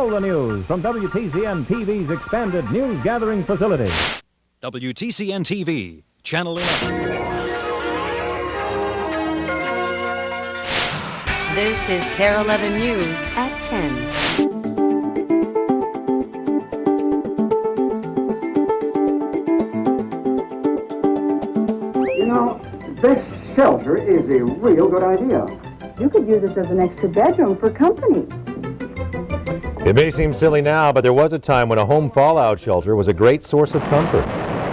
all the news from WTCN TV's expanded news gathering facility. WTCN TV, Channel 11. This is Kare 11 News at 10. You know, this shelter is a real good idea. You could use this as an extra bedroom for company. It may seem silly now, but there was a time when a home fallout shelter was a great source of comfort.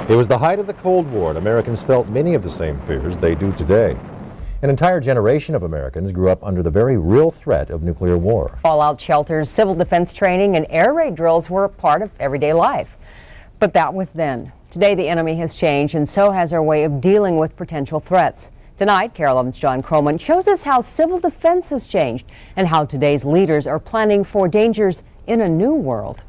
It was the height of the Cold War, and Americans felt many of the same fears they do today. An entire generation of Americans grew up under the very real threat of nuclear war. Fallout shelters, civil defense training, and air raid drills were a part of everyday life. But that was then. Today, the enemy has changed, and so has our way of dealing with potential threats. Tonight, Kare 11's John Croman shows us how civil defense has changed and how today's leaders are planning for dangers in a new world.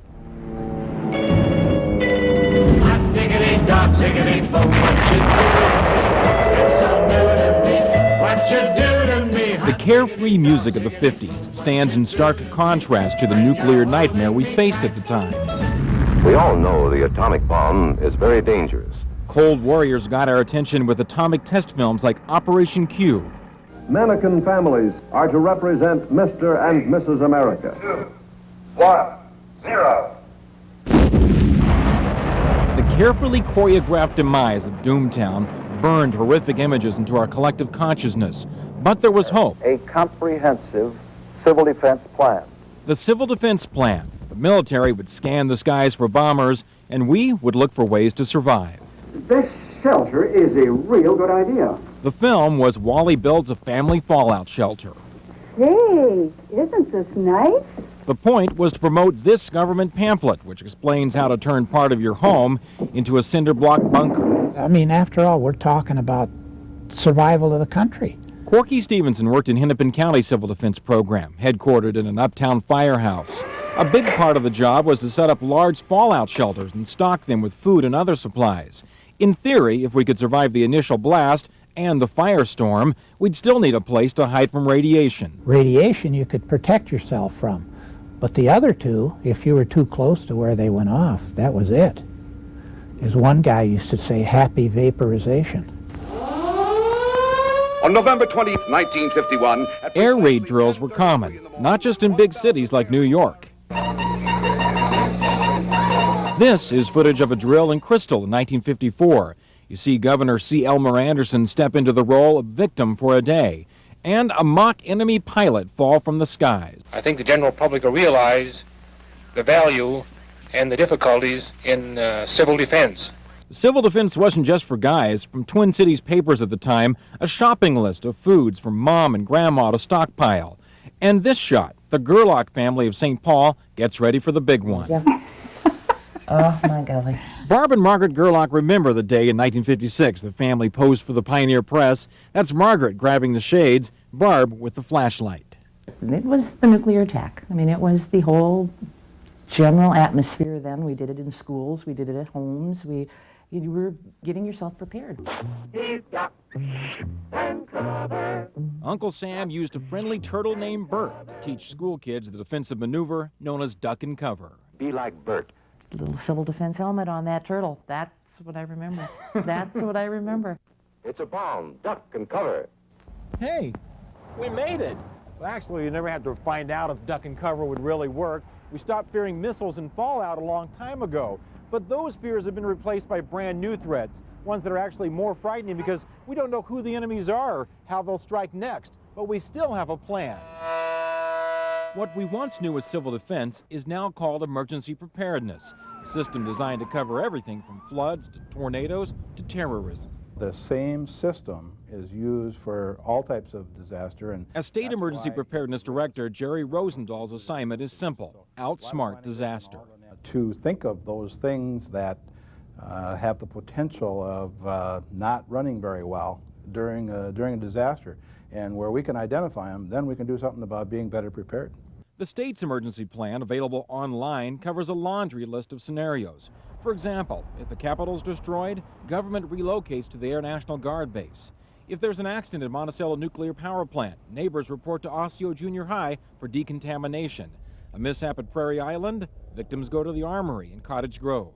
The carefree music of the 50s stands in stark contrast to the nuclear nightmare we faced at the time. We all know the atomic bomb is very dangerous. Cold warriors got our attention with atomic test films like Operation Q. Mannequin families are to represent Mr. and Mrs. America. 2, 1, 0. The carefully choreographed demise of Doomtown burned horrific images into our collective consciousness. But there was hope. A comprehensive civil defense plan. The Civil Defense Plan. The military would scan the skies for bombers, and we would look for ways to survive. This shelter is a real good idea. The film was Wally Builds a Family Fallout Shelter. Hey, isn't this nice? The point was to promote this government pamphlet, which explains how to turn part of your home into a cinder block bunker. I mean, after all, we're talking about survival of the country. Corky Stevenson worked in Hennepin County Civil Defense Program, headquartered in an uptown firehouse. A big part of the job was to set up large fallout shelters and stock them with food and other supplies. In theory, if we could survive the initial blast and the firestorm, we'd still need a place to hide from radiation. Radiation you could protect yourself from, but the other two, if you were too close to where they went off, that was it. As one guy used to say, happy vaporization. On November 20, 1951... Air raid drills were common, not just in big cities like New York. This is footage of a drill in Crystal in 1954. You see Governor C. Elmer Anderson step into the role of victim for a day, and a mock enemy pilot fall from the skies. I think the general public will realize the value and the difficulties in civil defense. Civil defense wasn't just for guys. From Twin Cities papers at the time, a shopping list of foods for mom and grandma to stockpile. And this shot, the Gerlach family of St. Paul gets ready for the big one. Yeah. Oh, my golly. Barb and Margaret Gerlach remember the day in 1956 the family posed for the Pioneer Press. That's Margaret grabbing the shades, Barb with the flashlight. It was the nuclear attack. I mean, it was the whole general atmosphere then. We did it in schools. We did it at homes. You were getting yourself prepared. Uncle Sam used a friendly turtle named Bert to teach school kids the defensive maneuver known as duck and cover. Be like Bert. Little civil defense helmet on that turtle. That's what I remember. That's what I remember. It's a bomb. Duck and cover. Hey, we made it. Well, actually, you never had to find out if duck and cover would really work. We stopped fearing missiles and fallout a long time ago. But those fears have been replaced by brand new threats, ones that are actually more frightening because we don't know who the enemies are or how they'll strike next. But we still have a plan. What we once knew as civil defense is now called emergency preparedness, a system designed to cover everything from floods to tornadoes to terrorism. The same system is used for all types of disaster. And as State Emergency Preparedness Director, Jerry Rosenthal's assignment is simple: outsmart disaster. To think of those things that have the potential of not running very well during a disaster, and where we can identify them, then we can do something about being better prepared. The state's emergency plan, available online, covers a laundry list of scenarios. For example, if the Capitol's destroyed, government relocates to the Air National Guard base. If there's an accident at Monticello Nuclear Power Plant, neighbors report to Osseo Junior High for decontamination. A mishap at Prairie Island, victims go to the Armory in Cottage Grove.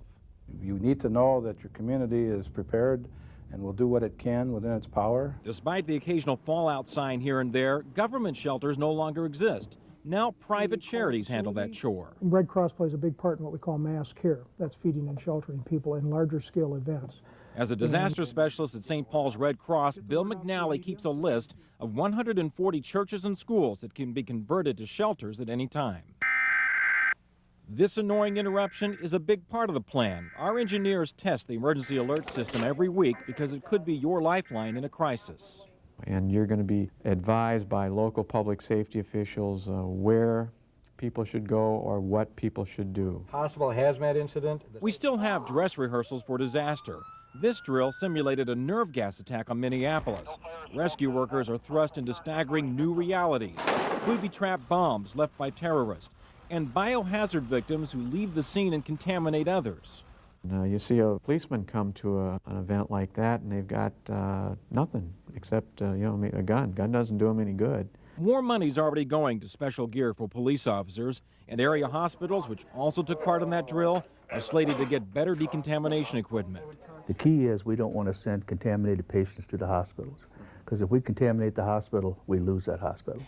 You need to know that your community is prepared and will do what it can within its power. Despite the occasional fallout sign here and there, government shelters no longer exist. Now private charities handle that chore. Red Cross plays a big part in what we call mass care. That's feeding and sheltering people in larger scale events. As a disaster specialist at St. Paul's Red Cross, Bill McNally keeps a list of 140 churches and schools that can be converted to shelters at any time. This annoying interruption is a big part of the plan. Our engineers test the emergency alert system every week because it could be your lifeline in a crisis. And you're going to be advised by local public safety officials where people should go or what people should do. Possible hazmat incident. We still have dress rehearsals for disaster. This drill simulated a nerve gas attack on Minneapolis. Rescue workers are thrust into staggering new realities. Booby-trapped bombs left by terrorists, and biohazard victims who leave the scene and contaminate others. You see a policeman come to an event like that, and they've got nothing except a gun. Gun doesn't do them any good. More money's already going to special gear for police officers, and area hospitals, which also took part in that drill, are slated to get better decontamination equipment. The key is we don't want to send contaminated patients to the hospitals, because if we contaminate the hospital, we lose that hospital.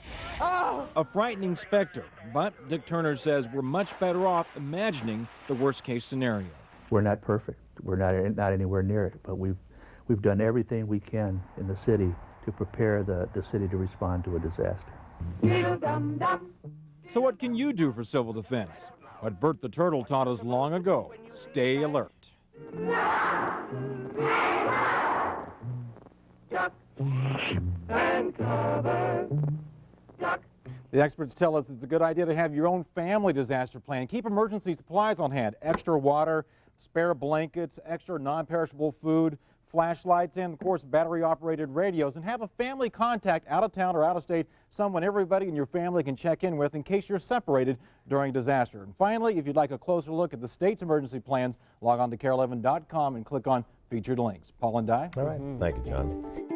A frightening specter, but Dick Turner says we're much better off imagining the worst-case scenario. We're not perfect. We're not anywhere near it, but we've done everything we can in the city to prepare the city to respond to a disaster. So what can you do for civil defense? What Bert the Turtle taught us long ago: stay alert. Duck and cover. Duck. The experts tell us it's a good idea to have your own family disaster plan. Keep emergency supplies on hand: extra water, spare blankets, extra non-perishable food, flashlights, and of course battery-operated radios. And have a family contact out of town or out of state, someone everybody in your family can check in with in case you're separated during disaster. And finally, if you'd like a closer look at the state's emergency plans, log on to kare11.com and click on featured links. Paul and Di. All right. Thank you, John.